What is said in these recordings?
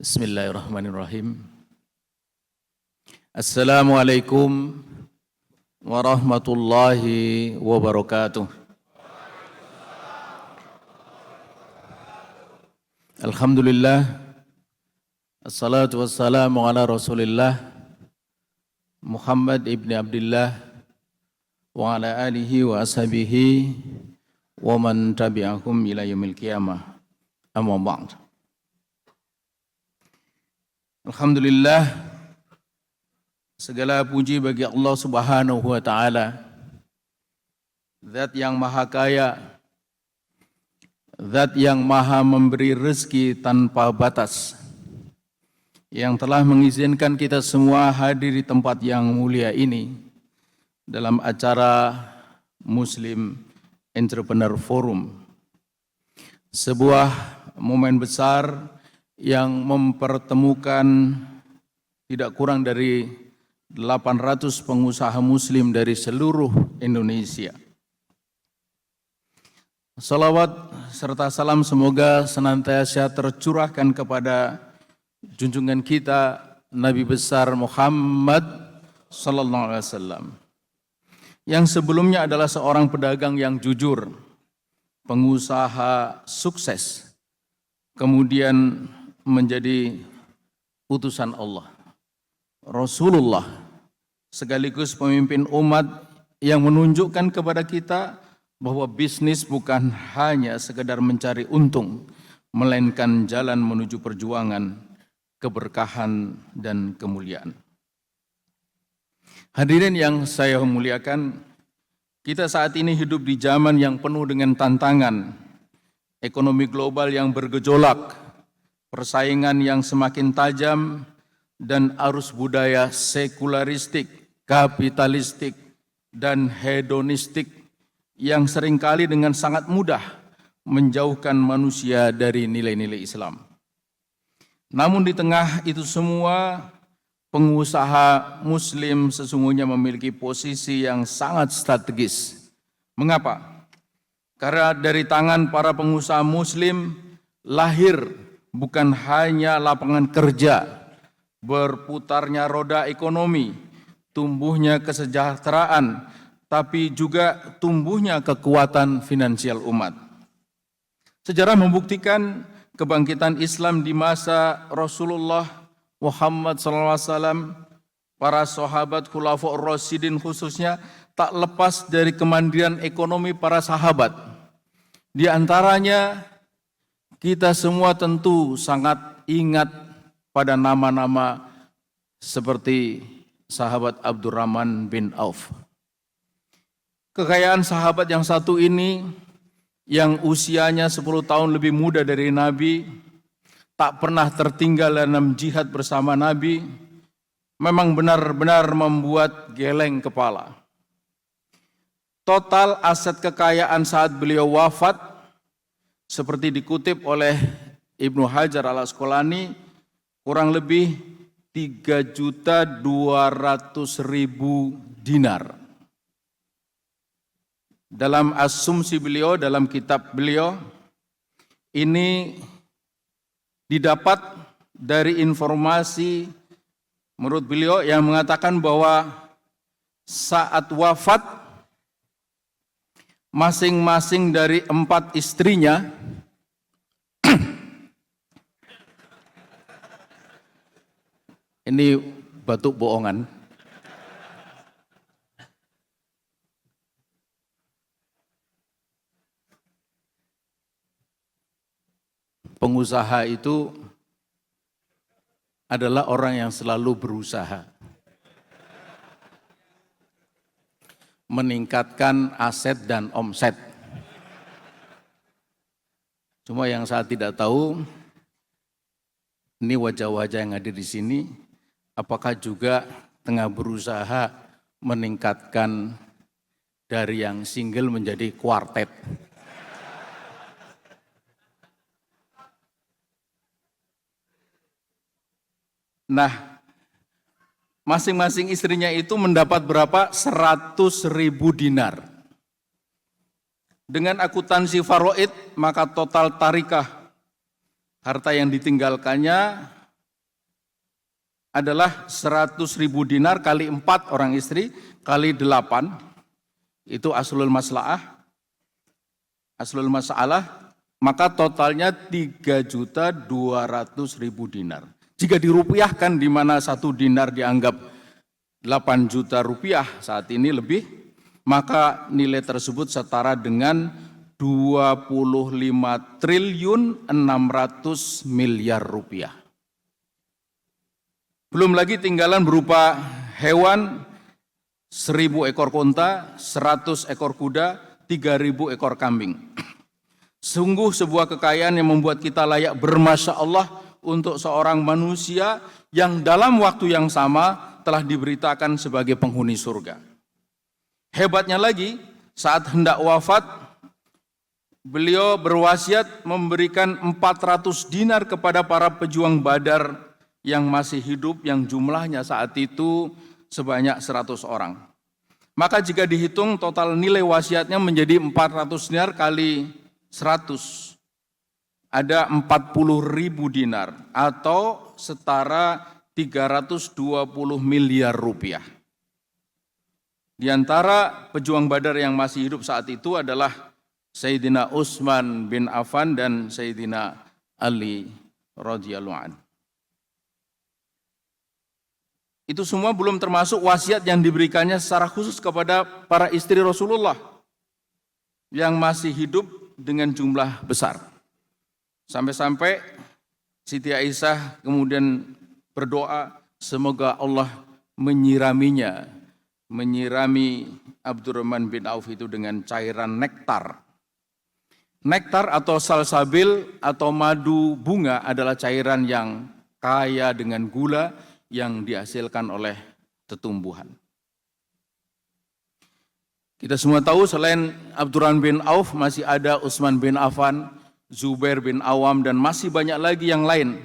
Bismillahirrahmanirrahim. Assalamualaikum warahmatullahi wabarakatuh. Alhamdulillah, assalatu wassalamu ala rasulillah Muhammad ibn Abdullah wa ala alihi wa ashabihi wa man tabi'ahum ila yaumil qiyamah. Amma ba'd. Alhamdulillah, segala puji bagi Allah Subhanahu wa Ta'ala, Zat yang Maha Kaya, Zat yang Maha memberi rezeki tanpa batas, yang telah mengizinkan kita semua hadir di tempat yang mulia ini dalam acara Muslim Entrepreneur Forum, sebuah momen besar yang mempertemukan tidak kurang dari 800 pengusaha muslim dari seluruh Indonesia. Salawat serta salam semoga senantiasa tercurahkan kepada junjungan kita Nabi besar Muhammad sallallahu alaihi wasallam, yang sebelumnya adalah seorang pedagang yang jujur, pengusaha sukses, kemudian menjadi utusan Allah, Rasulullah, sekaligus pemimpin umat yang menunjukkan kepada kita bahwa bisnis bukan hanya sekedar mencari untung, melainkan jalan menuju perjuangan, keberkahan, dan kemuliaan. Hadirin yang saya muliakan, kita saat ini hidup di zaman yang penuh dengan tantangan, ekonomi global yang bergejolak, persaingan yang semakin tajam, dan arus budaya sekularistik, kapitalistik, dan hedonistik yang seringkali dengan sangat mudah menjauhkan manusia dari nilai-nilai Islam. Namun di tengah itu semua, pengusaha muslim sesungguhnya memiliki posisi yang sangat strategis. Mengapa? Karena dari tangan para pengusaha muslim lahir bukan hanya lapangan kerja, berputarnya roda ekonomi, tumbuhnya kesejahteraan, tapi juga tumbuhnya kekuatan finansial umat. Sejarah membuktikan kebangkitan Islam di masa Rasulullah Muhammad SAW, para sahabat Khulafaur Rasyidin khususnya, tak lepas dari kemandirian ekonomi para sahabat. Di antaranya, kita semua tentu sangat ingat pada nama-nama seperti sahabat Abdurrahman bin Auf. Kekayaan sahabat yang satu ini, yang usianya 10 tahun lebih muda dari Nabi, tak pernah tertinggal dalam jihad bersama Nabi, memang benar-benar membuat geleng kepala. Total aset kekayaan saat beliau wafat, seperti dikutip oleh Ibnu Hajar al-Asqalani, kurang lebih 3.200.000 dinar. Dalam asumsi beliau, dalam kitab beliau, ini didapat dari informasi menurut beliau yang mengatakan bahwa saat wafat, masing-masing dari 4 istrinya ini batuk bohongan, pengusaha itu adalah orang yang selalu berusaha meningkatkan aset dan omset. Cuma yang saya tidak tahu, ini wajah-wajah yang hadir di sini, apakah juga tengah berusaha meningkatkan dari yang single menjadi kuartet? Nah, masing-masing istrinya itu mendapat berapa? 100.000 dinar. Dengan akuntansi faraid, maka total tarikah harta yang ditinggalkannya adalah 100.000 dinar kali 4 orang istri, kali 8, itu aslul masalah, maka totalnya 3.200.000 dinar. Jika dirupiahkan, di mana 1 dinar dianggap 8 juta rupiah saat ini lebih, maka nilai tersebut setara dengan 25.600.000.000.000 rupiah. Belum lagi tinggalan berupa hewan, 1.000 ekor unta, 100 ekor kuda, 3.000 ekor kambing. Sungguh sebuah kekayaan yang membuat kita layak bermasya Allah untuk seorang manusia yang dalam waktu yang sama telah diberitakan sebagai penghuni surga. Hebatnya lagi, saat hendak wafat, beliau berwasiat memberikan 400 dinar kepada para pejuang Badar yang masih hidup, yang jumlahnya saat itu sebanyak 100 orang. Maka jika dihitung total nilai wasiatnya menjadi 400 dinar kali 100, ada 40.000 dinar atau setara 320 miliar rupiah. Di antara pejuang Badar yang masih hidup saat itu adalah Sayyidina Utsman bin Affan dan Sayyidina Ali radhiyallahu anhu. Itu semua belum termasuk wasiat yang diberikannya secara khusus kepada para istri Rasulullah yang masih hidup dengan jumlah besar. Sampai-sampai Siti Aisyah kemudian berdoa semoga Allah menyirami Abdurrahman bin Auf itu dengan cairan nektar. Nektar atau salsabil atau madu bunga adalah cairan yang kaya dengan gula yang dihasilkan oleh tetumbuhan. Kita semua tahu selain Abdurrahman bin Auf masih ada Utsman bin Affan, Zubair bin Awam, dan masih banyak lagi yang lain.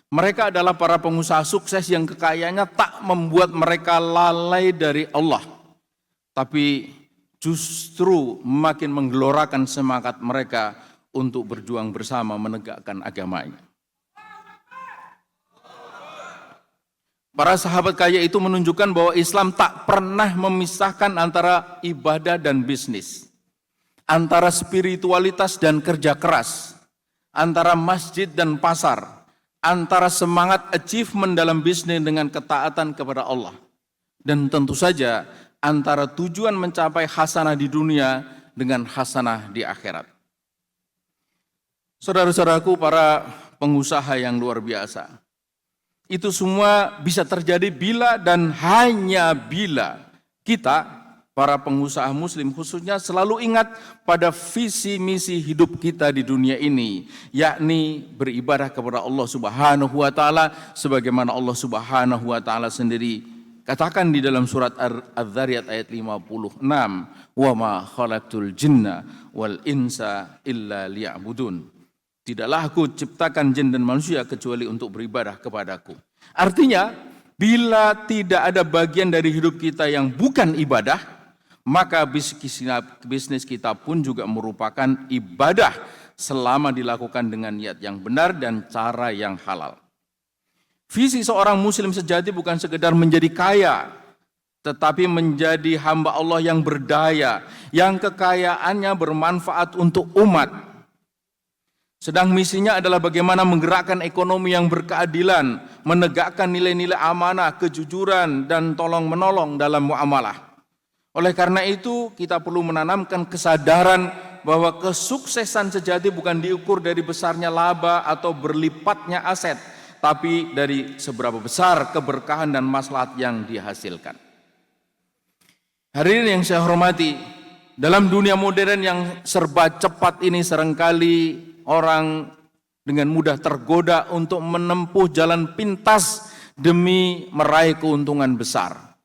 Mereka adalah para pengusaha sukses yang kekayaannya tak membuat mereka lalai dari Allah, tapi justru makin menggelorakan semangat mereka untuk berjuang bersama menegakkan agamanya. Para sahabat kaya itu menunjukkan bahwa Islam tak pernah memisahkan antara ibadah dan bisnis, antara spiritualitas dan kerja keras, antara masjid dan pasar, antara semangat achievement dalam bisnis dengan ketaatan kepada Allah, dan tentu saja antara tujuan mencapai hasanah di dunia dengan hasanah di akhirat. Saudara-saudaraku, para pengusaha yang luar biasa, itu semua bisa terjadi bila dan hanya bila kita, para pengusaha muslim khususnya, selalu ingat pada visi misi hidup kita di dunia ini, yakni beribadah kepada Allah Subhanahu wa taala sebagaimana Allah Subhanahu wa taala sendiri katakan di dalam surat Az-Zariyat ayat 56, "Wa ma khalaqtul jinna wal insa illa liya'budun." Tidaklah aku ciptakan jin dan manusia kecuali untuk beribadah kepadaku. Artinya, bila tidak ada bagian dari hidup kita yang bukan ibadah, maka bisnis kita pun juga merupakan ibadah selama dilakukan dengan niat yang benar dan cara yang halal. Visi seorang muslim sejati bukan sekedar menjadi kaya, tetapi menjadi hamba Allah yang berdaya, yang kekayaannya bermanfaat untuk umat. Sedang misinya adalah bagaimana menggerakkan ekonomi yang berkeadilan, menegakkan nilai-nilai amanah, kejujuran, dan tolong-menolong dalam muamalah. Oleh karena itu, kita perlu menanamkan kesadaran bahwa kesuksesan sejati bukan diukur dari besarnya laba atau berlipatnya aset, tapi dari seberapa besar keberkahan dan maslahat yang dihasilkan. Hadirin yang saya hormati, dalam dunia modern yang serba cepat ini seringkali orang dengan mudah tergoda untuk menempuh jalan pintas demi meraih keuntungan besar.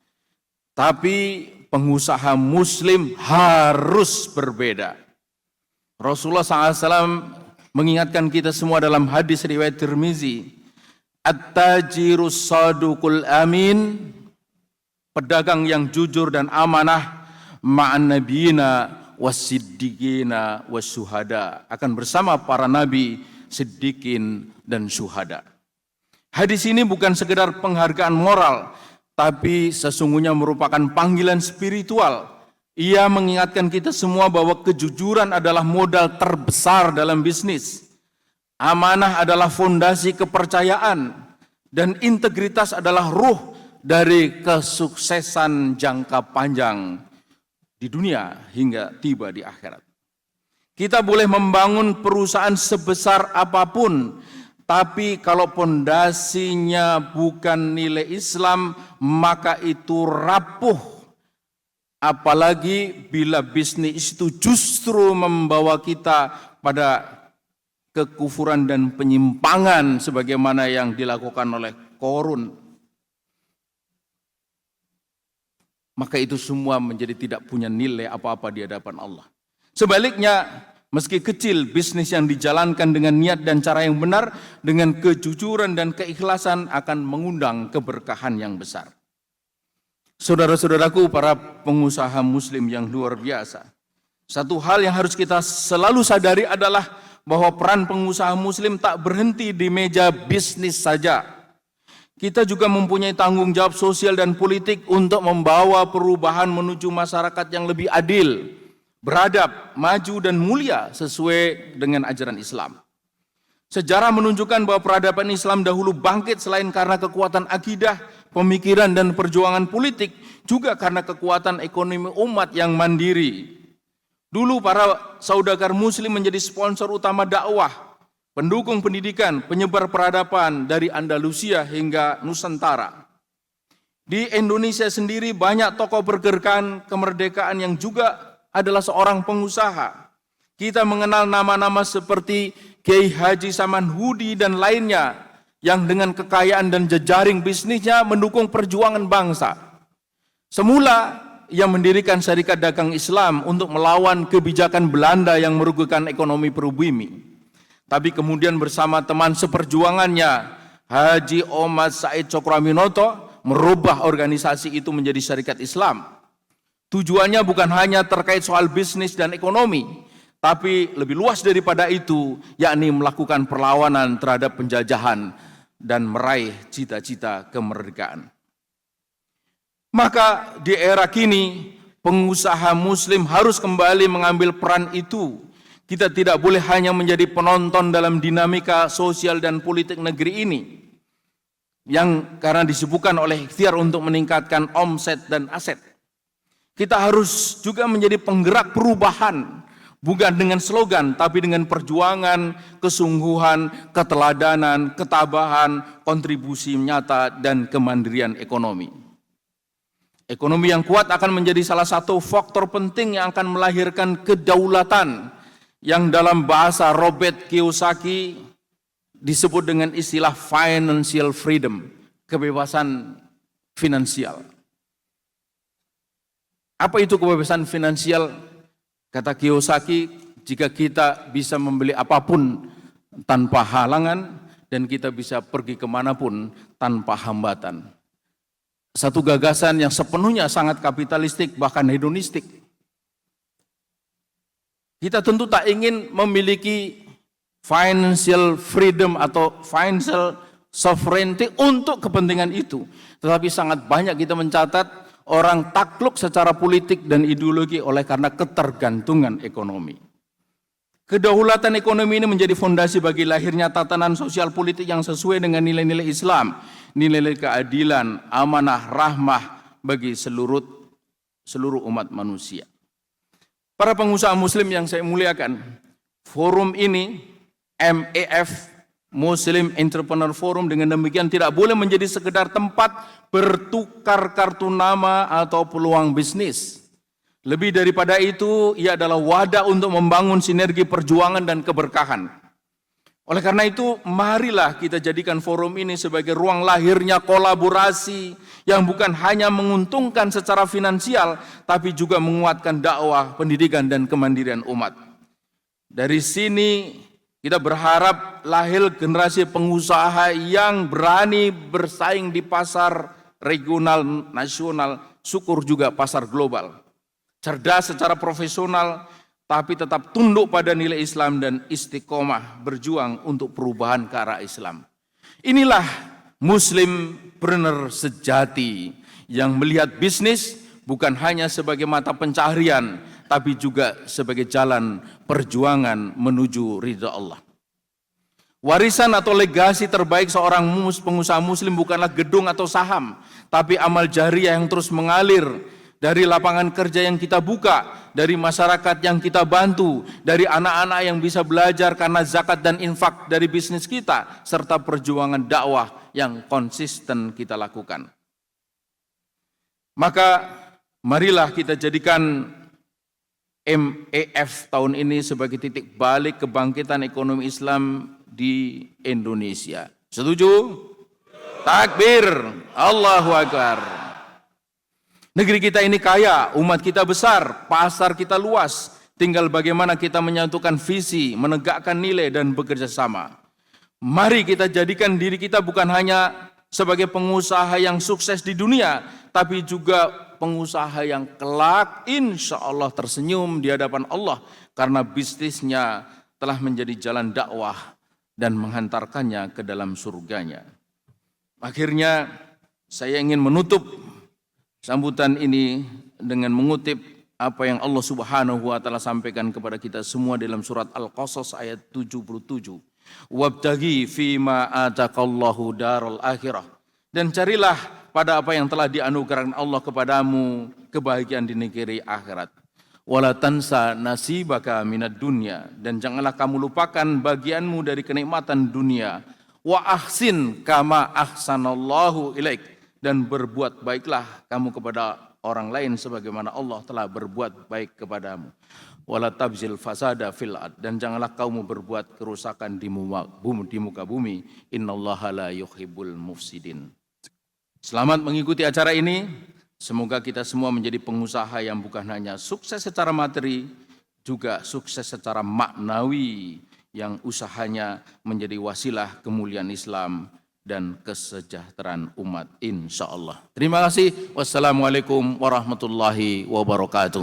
Tapi pengusaha muslim harus berbeda. Rasulullah SAW mengingatkan kita semua dalam hadis riwayat Tirmizi, "At-tajirus saduqul amin," pedagang yang jujur dan amanah, "ma'an nabiyina wasiddiqina wasyuhada," akan bersama para nabi, siddiqin dan syuhada. Hadis ini bukan sekedar penghargaan moral, tapi sesungguhnya merupakan panggilan spiritual. Ia mengingatkan kita semua bahwa kejujuran adalah modal terbesar dalam bisnis. Amanah adalah fondasi kepercayaan dan integritas adalah ruh dari kesuksesan jangka panjang di dunia hingga tiba di akhirat. Kita boleh membangun perusahaan sebesar apapun, tapi kalau pondasinya bukan nilai Islam, maka itu rapuh. Apalagi bila bisnis itu justru membawa kita pada kekufuran dan penyimpangan sebagaimana yang dilakukan oleh Qarun. Maka itu semua menjadi tidak punya nilai apa-apa di hadapan Allah. Sebaliknya, meski kecil, bisnis yang dijalankan dengan niat dan cara yang benar, dengan kejujuran dan keikhlasan akan mengundang keberkahan yang besar. Saudara-saudaraku, para pengusaha muslim yang luar biasa. Satu hal yang harus kita selalu sadari adalah bahwa peran pengusaha muslim tak berhenti di meja bisnis saja. Kita juga mempunyai tanggung jawab sosial dan politik untuk membawa perubahan menuju masyarakat yang lebih adil, beradab, maju dan mulia sesuai dengan ajaran Islam. Sejarah menunjukkan bahwa peradaban Islam dahulu bangkit selain karena kekuatan akidah, pemikiran dan perjuangan politik, juga karena kekuatan ekonomi umat yang mandiri. Dulu para saudagar muslim menjadi sponsor utama dakwah, pendukung pendidikan, penyebar peradaban dari Andalusia hingga Nusantara. Di Indonesia sendiri banyak tokoh bergerakan kemerdekaan yang juga adalah seorang pengusaha. Kita mengenal nama-nama seperti Kiai Haji Samanhudi dan lainnya yang dengan kekayaan dan jejaring bisnisnya mendukung perjuangan bangsa. Semula ia mendirikan Syarikat Dagang Islam untuk melawan kebijakan Belanda yang merugikan ekonomi pribumi. Tapi kemudian bersama teman seperjuangannya Haji Omad Said Cokroaminoto merubah organisasi itu menjadi Syarikat Islam. Tujuannya bukan hanya terkait soal bisnis dan ekonomi, tapi lebih luas daripada itu, yakni melakukan perlawanan terhadap penjajahan dan meraih cita-cita kemerdekaan. Maka di era kini, pengusaha muslim harus kembali mengambil peran itu. Kita tidak boleh hanya menjadi penonton dalam dinamika sosial dan politik negeri ini, yang karena disibukkan oleh ikhtiar untuk meningkatkan omset dan aset. Kita harus juga menjadi penggerak perubahan, bukan dengan slogan, tapi dengan perjuangan, kesungguhan, keteladanan, ketabahan, kontribusi nyata, dan kemandirian ekonomi. Ekonomi yang kuat akan menjadi salah satu faktor penting yang akan melahirkan kedaulatan, yang dalam bahasa Robert Kiyosaki disebut dengan istilah financial freedom, kebebasan finansial. Apa itu kebebasan finansial? Kata Kiyosaki, jika kita bisa membeli apapun tanpa halangan dan kita bisa pergi kemanapun tanpa hambatan. Satu gagasan yang sepenuhnya sangat kapitalistik bahkan hedonistik. Kita tentu tak ingin memiliki financial freedom atau financial sovereignty untuk kepentingan itu. Tetapi sangat banyak kita mencatat orang takluk secara politik dan ideologi oleh karena ketergantungan ekonomi. Kedaulatan ekonomi ini menjadi fondasi bagi lahirnya tatanan sosial politik yang sesuai dengan nilai-nilai Islam, nilai-nilai keadilan, amanah, rahmah bagi seluruh umat manusia. Para pengusaha muslim yang saya muliakan, forum ini MEF Muslim Entrepreneur Forum dengan demikian tidak boleh menjadi sekedar tempat bertukar kartu nama atau peluang bisnis. Lebih daripada itu, ia adalah wadah untuk membangun sinergi perjuangan dan keberkahan. Oleh karena itu, marilah kita jadikan forum ini sebagai ruang lahirnya kolaborasi yang bukan hanya menguntungkan secara finansial, tapi juga menguatkan dakwah, pendidikan, dan kemandirian umat. Dari sini, kita berharap lahir generasi pengusaha yang berani bersaing di pasar regional, nasional, syukur juga pasar global. Cerdas secara profesional, tapi tetap tunduk pada nilai Islam dan istiqomah berjuang untuk perubahan ke arah Islam. Inilah Muslimpreneur sejati yang melihat bisnis bukan hanya sebagai mata pencaharian, tapi juga sebagai jalan perjuangan menuju ridha Allah. Warisan atau legasi terbaik seorang pengusaha muslim bukanlah gedung atau saham, tapi amal jariah yang terus mengalir dari lapangan kerja yang kita buka, dari masyarakat yang kita bantu, dari anak-anak yang bisa belajar karena zakat dan infak dari bisnis kita, serta perjuangan dakwah yang konsisten kita lakukan. Maka marilah kita jadikan MEF tahun ini sebagai titik balik kebangkitan ekonomi Islam di Indonesia. Setuju? Takbir, Allahu Akbar. Negeri kita ini kaya, umat kita besar, pasar kita luas. Tinggal bagaimana kita menyatukan visi, menegakkan nilai dan bekerja sama. Mari kita jadikan diri kita bukan hanya sebagai pengusaha yang sukses di dunia, tapi juga pengusaha yang kelak insya Allah tersenyum di hadapan Allah karena bisnisnya telah menjadi jalan dakwah dan menghantarkannya ke dalam surganya. Akhirnya saya ingin menutup sambutan ini dengan mengutip apa yang Allah Subhanahu wa taala sampaikan kepada kita semua dalam surat Al-Qasas ayat 77. Wabtaghi fima ataqallahu daral akhirah. Dan carilah pada apa yang telah dianugerahkan Allah kepadamu kebahagiaan di negeri akhirat. Wala tansa nasibaka minad dunya, dan janganlah kamu lupakan bagianmu dari kenikmatan dunia. Wa ahsin kama ahsanallahu ilaik, dan berbuat baiklah kamu kepada orang lain sebagaimana Allah telah berbuat baik kepadamu. Wala tabzil fasada fil ard, dan janganlah kamu berbuat kerusakan di muka bumi. Innallaha la yuhibbul mufsidin. Selamat mengikuti acara ini. Semoga kita semua menjadi pengusaha yang bukan hanya sukses secara materi, juga sukses secara maknawi, yang usahanya menjadi wasilah kemuliaan Islam dan kesejahteraan umat insya Allah. Terima kasih. Wassalamualaikum warahmatullahi wabarakatuh.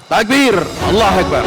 Takbir, Allahu Akbar.